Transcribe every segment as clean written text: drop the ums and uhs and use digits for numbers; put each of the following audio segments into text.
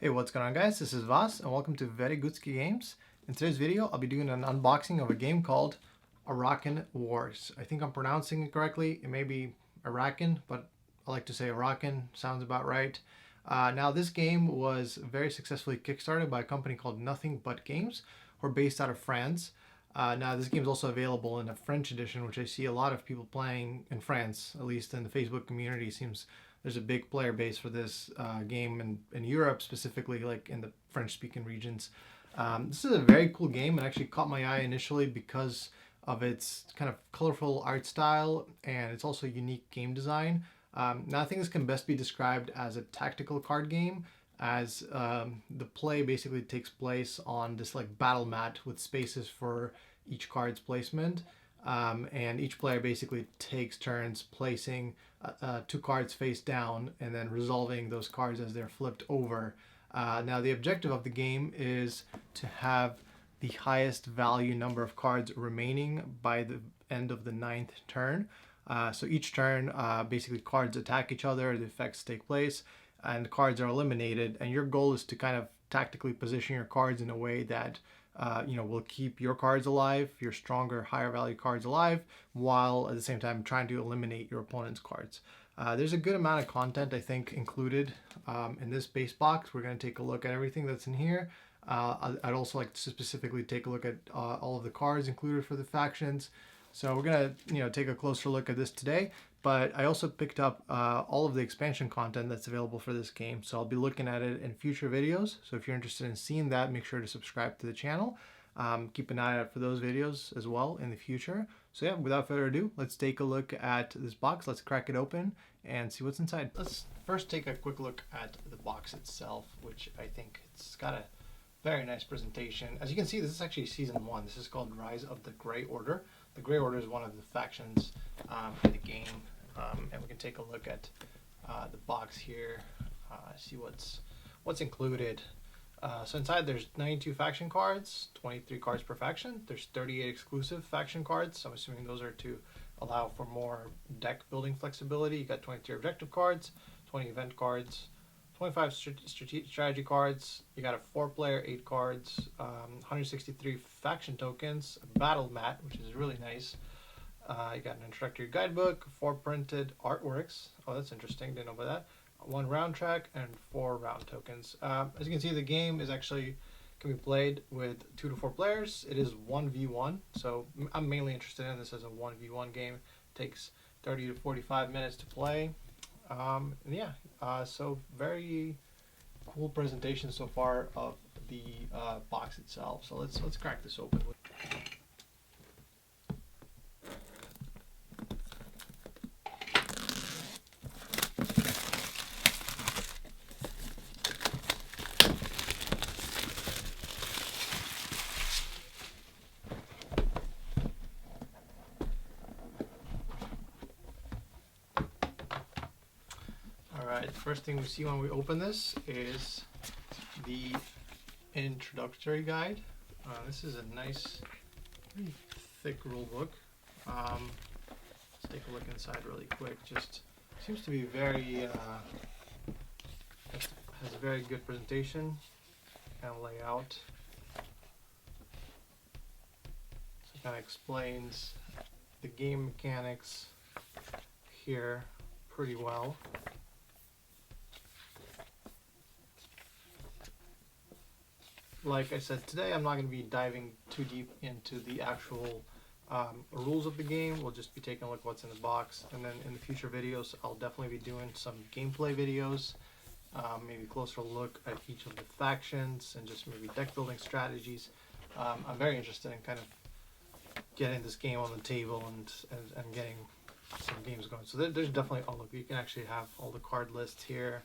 Hey, what's going on guys? This is Vas and welcome to Very Goodski Games. In today's video, I'll be doing an unboxing of a game called Arakhan Wars. I think I'm pronouncing it correctly. It may be Arakhan, but I like to say Arakhan. Sounds about right. Now, this game was very successfully kickstarted by a company called Nothing But Games, who are based out of France. Now, this game is also available in a French edition, which I see a lot of people playing in France, at least in the Facebook community. Seems there's a big player base for this game in Europe, specifically like in the French-speaking regions. This is a very cool game. It actually caught my eye initially because of its kind of colorful art style and it's also unique game design. Now I think this can best be described as a tactical card game, as the play basically takes place on this like battle mat with spaces for each card's placement. And each player basically takes turns placing two cards face down and then resolving those cards as they're flipped over. Now the objective of the game is to have the highest value number of cards remaining by the end of the 9th turn. So each turn, basically cards attack each other, the effects take place, and cards are eliminated. And your goal is to kind of tactically position your cards in a way that will keep your cards alive, your stronger, higher value cards alive, while at the same time trying to eliminate your opponent's cards. There's a good amount of content, I think, included in this base box. We're going to take a look at everything that's in here. I'd also like to specifically take a look at all of the cards included for the factions. So we're going to take a closer look at this today. But I also picked up all of the expansion content that's available for this game. So I'll be looking at it in future videos. So if you're interested in seeing that, make sure to subscribe to the channel. Keep an eye out for those videos as well in the future. So yeah, without further ado, let's take a look at this box. Let's crack it open and see what's inside. Let's first take a quick look at the box itself, which I think it's got a very nice presentation. As you can see, this is actually Season 1. This is called Rise of the Grey Order. The Grey Order is one of the factions in the game. And we can take a look at the box here, see what's included. So inside there's 92 faction cards, 23 cards per faction. There's 38 exclusive faction cards. So I'm assuming those are to allow for more deck building flexibility. You got 23 objective cards, 20 event cards, 25 strategy cards. You got a 4-player, 8 cards, 163 faction tokens, a battle mat, which is really nice. You got an introductory guidebook, 4 printed artworks. Oh, that's interesting. Didn't know about that. 1 round track and 4 round tokens. As you can see, the game is actually can be played with 2 to 4 players. It is 1v1, so I'm mainly interested in this as a 1v1 game. It takes 30 to 45 minutes to play. So very cool presentation so far of the box itself. So let's crack this open. Alright, the first thing we see when we open this is the introductory guide. This is a nice, pretty thick rule book. Let's take a look inside really quick. Just seems to be very, has a very good presentation and layout. So it kind of explains the game mechanics here pretty well. Like I said, today I'm not going to be diving too deep into the actual rules of the game. We'll just be taking a look at what's in the box, and then in the future videos I'll definitely be doing some gameplay videos, maybe closer look at each of the factions and just maybe deck building strategies. I'm very interested in kind of getting this game on the table and getting some games going. So there's definitely, oh look, you can actually have all the card lists here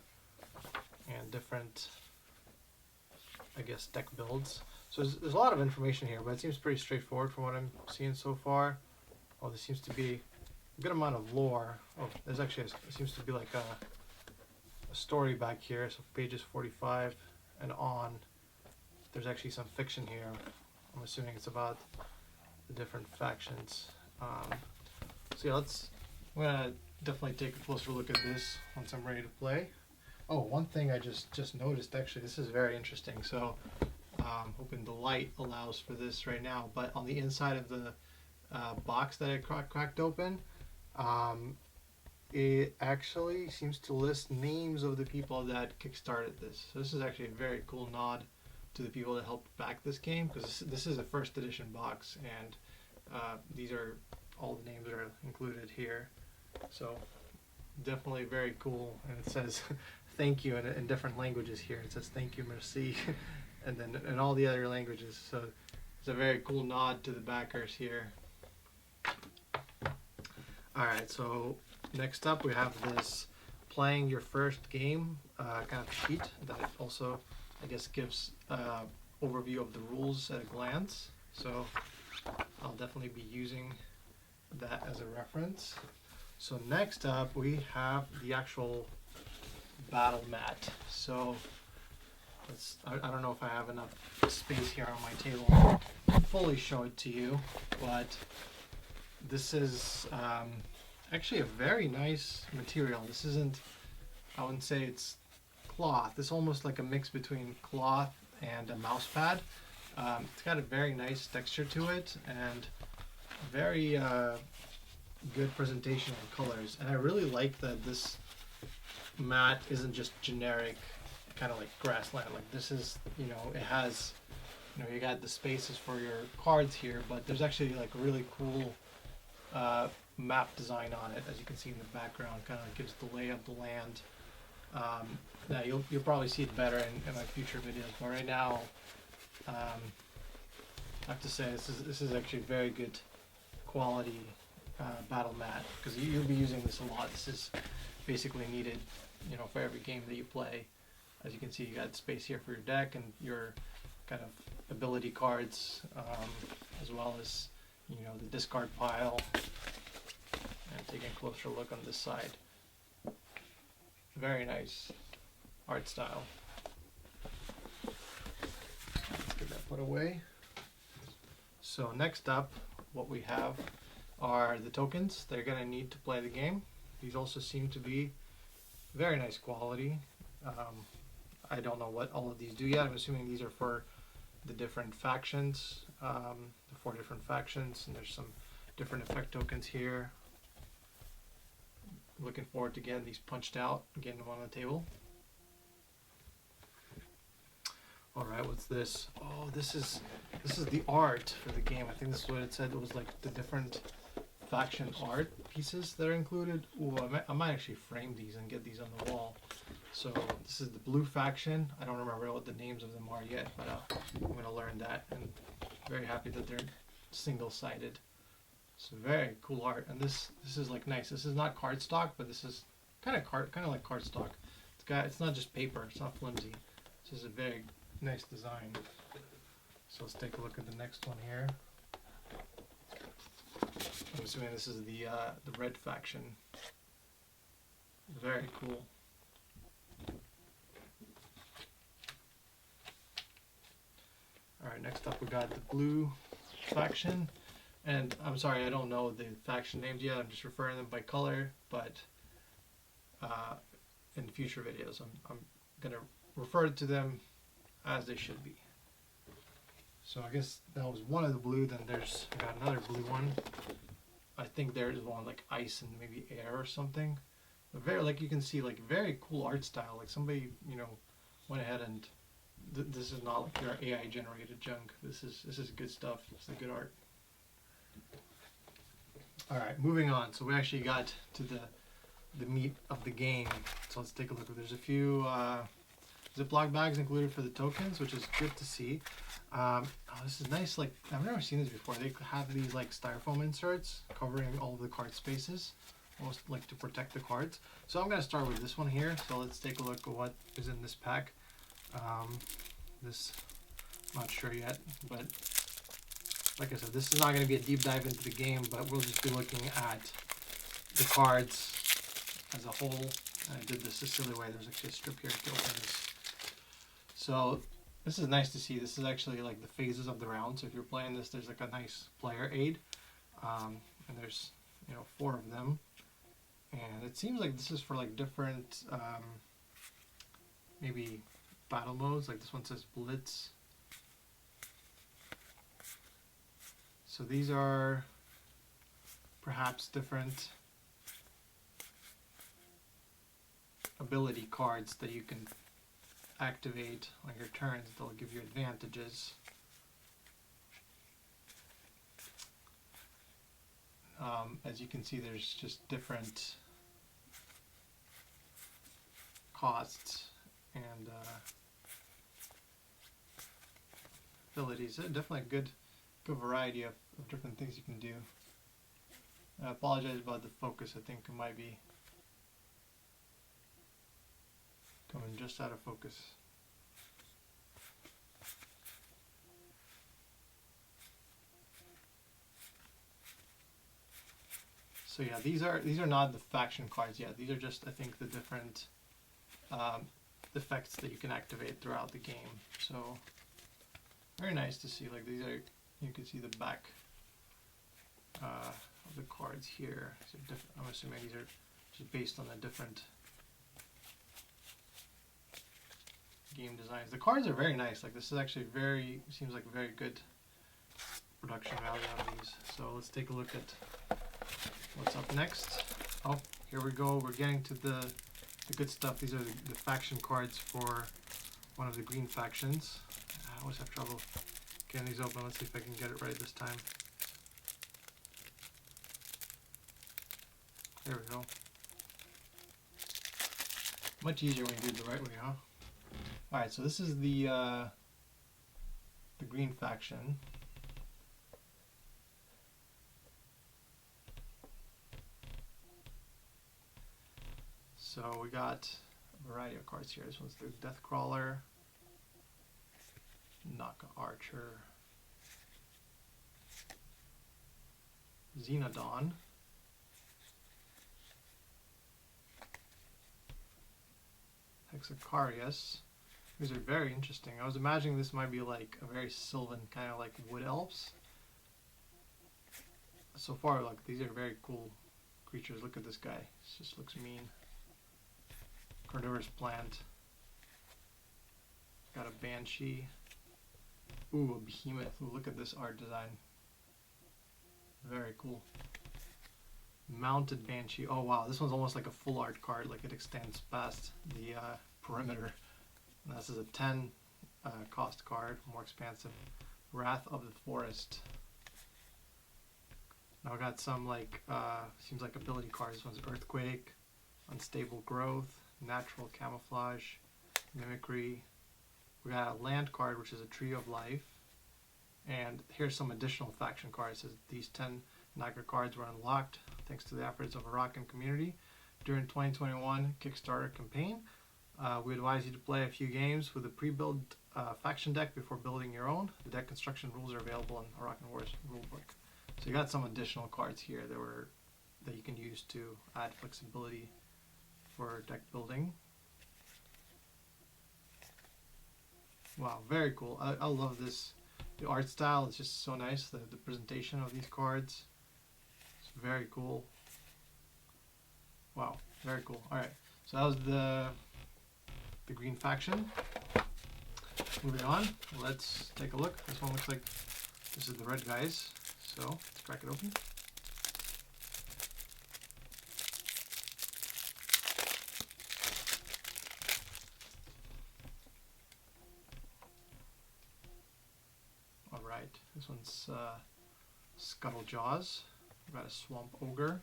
and different, I guess, deck builds. So there's a lot of information here, but it seems pretty straightforward from what I'm seeing so far. Oh, there seems to be a good amount of lore. Oh, there's actually, it seems to be like a story back here. So pages 45 and on, there's actually some fiction here. I'm assuming it's about the different factions. So yeah, I'm gonna definitely take a closer look at this once I'm ready to play. Oh, one thing I just noticed, actually, this is very interesting. So, hoping the light allows for this right now. But on the inside of the box that I cracked open, um, it actually seems to list names of the people that kickstarted this. So this is actually a very cool nod to the people that helped back this game, because this is a first edition box, and these are all the names that are included here. So definitely very cool, and it says thank you in different languages here. It says thank you, merci, and then in all the other languages. So it's a very cool nod to the backers here. All right, so next up we have this playing your first game kind of sheet that also, I guess, gives overview of the rules at a glance. So I'll definitely be using that as a reference. So next up we have the actual battle mat. So I don't know if I have enough space here on my table to fully show it to you, but this is actually a very nice material. This isn't, I wouldn't say it's cloth. It's almost like a mix between cloth and a mouse pad. It's got a very nice texture to it, and very good presentation of colors. And I really like that this mat isn't just generic, kind of like grassland. Like this is, it has, you got the spaces for your cards here, but there's actually like a really cool map design on it, as you can see in the background. Kind of gives the lay of the land. Now you'll probably see it better in my future videos, but right now, I have to say this is actually very good quality battle mat, because you'll be using this a lot. This is basically needed, for every game that you play. As you can see, you got space here for your deck and your kind of ability cards, as well as the discard pile. And taking a closer look on this side. Very nice art style. Let's get that put away. So next up, what we have are the tokens they're going to need to play the game. These also seem to be very nice quality. I don't know what all of these do yet. I'm assuming these are for the different factions, the 4 different factions, and there's some different effect tokens here. Looking forward to getting these punched out and getting them on the table. Alright, what's this? Oh, this is the art for the game. I think this is what it said. It was like the different faction art pieces that are included. Ooh, I might actually frame these and get these on the wall. So this is the blue faction. I don't remember what the names of them are yet, but I'm going to learn that. And very happy that they're single-sided. It's very cool art, and this is like nice. This is not cardstock, but this is kind of like cardstock. It's not just paper. It's not flimsy. This is a very nice design. So let's take a look at the next one here. I'm assuming this is the red faction. Very cool. All right, next up we got the blue faction. And I'm sorry, I don't know the faction names yet. I'm just referring to them by color, but in future videos, I'm going to refer to them as they should be. So I guess that was one of the blue. Then there's got another blue one. I think there's one like ice and maybe air or something. But very, like you can see, like very cool art style. Like somebody, went ahead and this is not like your AI generated junk. This is good stuff. It's the good art. Alright, moving on. So we actually got to the meat of the game. So let's take a look. There's a few Ziploc bags included for the tokens, which is good to see. Oh, this is nice. Like, I've never seen this before. They have these like styrofoam inserts covering all of the card spaces, almost like to protect the cards. So I'm going to start with this one here. So let's take a look at what is in this pack. Not sure yet, but like I said, this is not going to be a deep dive into the game, but we'll just be looking at the cards as a whole. I did this a silly way. There's actually a strip here to open this. So this is nice to see. This is actually like the phases of the round. So if you're playing this, there's like a nice player aid, and there's 4 of them. And it seems like this is for like different maybe battle modes, like this one says Blitz. So these are perhaps different ability cards that you can activate on your turns. They'll give you advantages. As you can see, there's just different costs and abilities. Definitely a good variety of different things you can do. I apologize about the focus. I think it might be coming just out of focus. So yeah, these are not the faction cards yet. These are just, I think, the different effects that you can activate throughout the game. So very nice to see. Like these are, you can see the back of the cards here. So I'm assuming these are just based on the different game designs. The cards are very nice. Like this is actually seems like a very good production value on these. So let's take a look at what's up next. Oh, here we go. We're getting to the good stuff. These are the faction cards for one of the green factions. I always have trouble getting these open. Let's see if I can get it right this time. There we go. Much easier when you do it the right way, huh? Alright, so this is the green faction. So we got a variety of cards here. This one's the Death Crawler, Naka Archer, Xenodon, Hexacarius. These are very interesting. I was imagining this might be like a very sylvan, kind of like wood elves. So far, like these are very cool creatures. Look at this guy. This just looks mean. Carnivorous plant. Got a banshee. Ooh, a behemoth. Ooh, look at this art design. Very cool. Mounted banshee. Oh wow, this one's almost like a full art card. Like it extends past the perimeter. And this is a 10 cost card, more expansive. Wrath of the Forest. Now I got some like seems like ability cards. This one's Earthquake, Unstable Growth, Natural Camouflage, Mimicry. We got a land card, which is a Tree of Life. And here's some additional faction cards. It says these 10 Naga cards were unlocked thanks to the efforts of Arakhan community during 2021 Kickstarter campaign. We advise you to play a few games with a pre-built faction deck before building your own. The deck construction rules are available in Arakhan Wars rulebook. So you got some additional cards here that you can use to add flexibility for deck building. Wow, very cool. I love this. The art style is just so nice. The presentation of these cards. It's very cool. Wow, very cool. Alright, so that was the green faction. Moving on, let's take a look. This one looks like this is the red guys. So let's crack it open. Alright, this one's Scuttle Jaws. We've got a Swamp Ogre,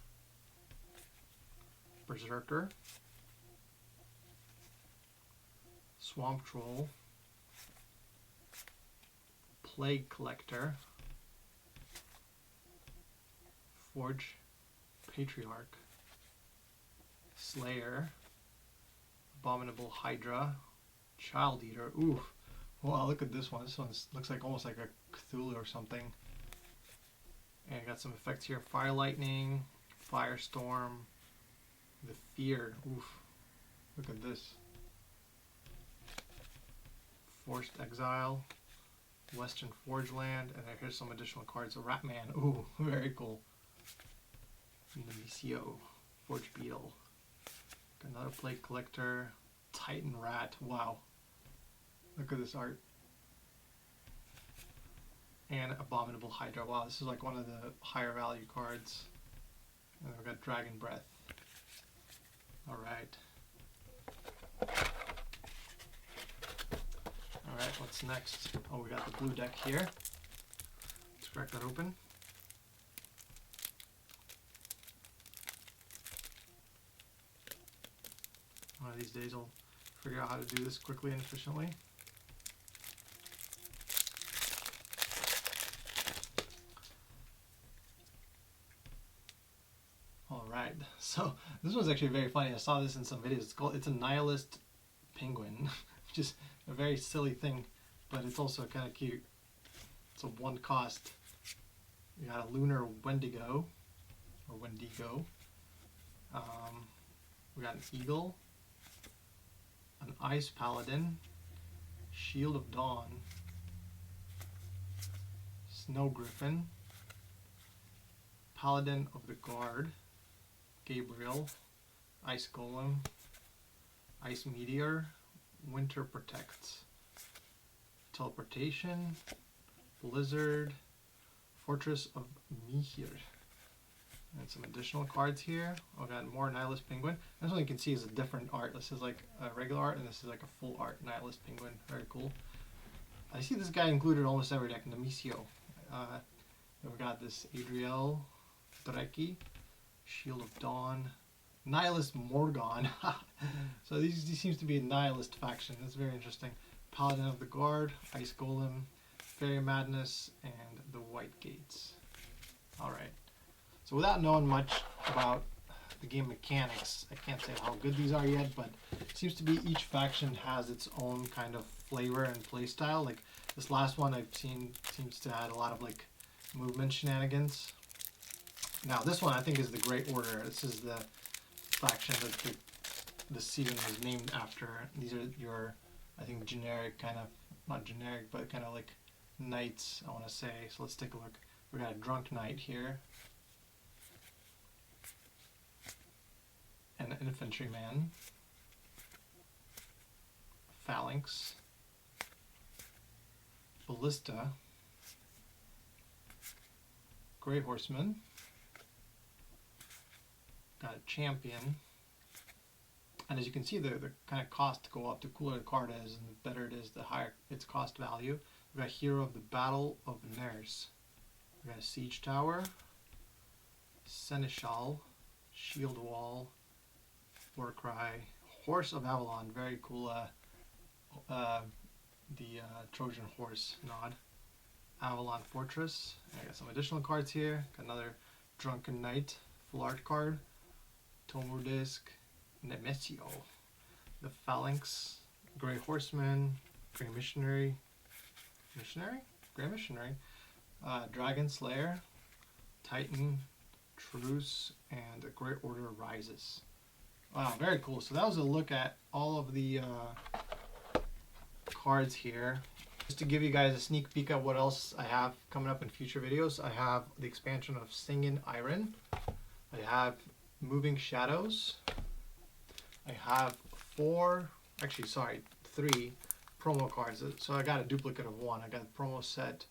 Berserker, Swamp Troll, Plague Collector, Forge Patriarch, Slayer, Abominable Hydra, Child Eater. Ooh, wow, look at this one. This one looks like almost like a Cthulhu or something. And I got some effects here: Fire Lightning, Firestorm, the Fear. Oof, look at this. Forced Exile, Western Forge Land, and here's some additional cards. A Ratman. Ooh, very cool. Nemecio, Forge Beetle. Got another Plague Collector, Titan Rat. Wow. Look at this art. And Abominable Hydra. Wow, this is like one of the higher value cards. And then we've got Dragon Breath. Alright. Alright, what's next? Oh, we got the blue deck here. Let's crack that open. One of these days I'll figure out how to do this quickly and efficiently. Alright, so this one's actually very funny. I saw this in some videos. It's a nihilist penguin, which is a very silly thing, but it's also kind of cute. It's a 1 cost. You got a lunar Wendigo, or Wendigo. We got an eagle, an ice paladin, shield of dawn, snow griffin, paladin of the guard, Gabriel, ice golem, ice meteor, winter protects, teleportation, blizzard, fortress of Mihir. And some additional cards here. Oh, got more Nihilist Penguin. This one you can see is a different art. This is like a regular art, and this is like a full art Nihilist Penguin. Very cool. I see this guy included almost every deck. Nemisio. We've got this Adriel, Dreki, Shield of Dawn, Nihilist Morgon. So these seems to be a Nihilist faction. That's very interesting. Paladin of the Guard, Ice Golem, Fairy Madness, and the White Gates. Alright. So without knowing much about the game mechanics, I can't say how good these are yet, but it seems to be each faction has its own kind of flavor and play style. Like this last one I've seen seems to add a lot of like movement shenanigans. Now this one I think is the Great Order. This is the faction that the season is named after. These are your, I think, generic kind of, not generic, but kind of like knights, I want to say. So let's take a look. We got a Drunk Knight here. An Infantryman. Phalanx. Ballista. Grey Horseman. Got a Champion. And as you can see, the kind of cost go up. The cooler the card is, and the better it is, the higher its cost value. We've got Hero of the Battle of Ners. We've got a Siege Tower. Seneschal. Shield Wall. Warcry. Horse of Avalon. Very cool. The Trojan horse nod. Avalon Fortress. I got some additional cards here. Got another Drunken Knight full art card. Tomurdisk. Nemesio. The Phalanx. Grey Horseman. Grey Missionary. Grey Missionary. Dragon Slayer. Titan. Truce. And the Great Order Rises. Wow, very cool. So that was a look at all of the cards here. Just to give you guys a sneak peek at what else I have coming up in future videos, I have the expansion of Singin' Iron. I have Moving Shadows. I have 3 promo cards. So I got a duplicate of 1. I got promo set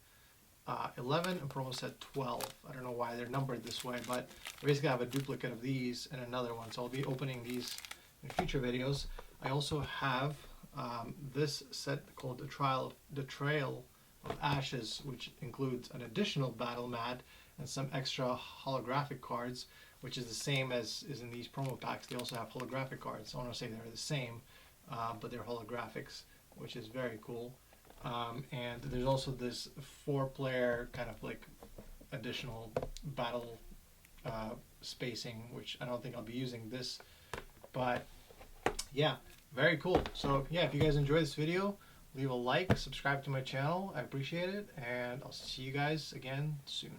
11 and promo set 12. I don't know why they're numbered this way, but I basically have a duplicate of these and another one. So I'll be opening these in future videos. I also have this set called the Trail of Ashes, which includes an additional Battle Mat and some extra holographic cards, which is the same as is in these promo packs. They also have holographic cards. I want to say they're the same, but they're holographics, which is very cool. And there's also this 4-player kind of like additional battle spacing, which I don't think I'll be using this, but yeah, very cool. So yeah, if you guys enjoyed this video, leave a like, subscribe to my channel. I appreciate it, and I'll see you guys again soon.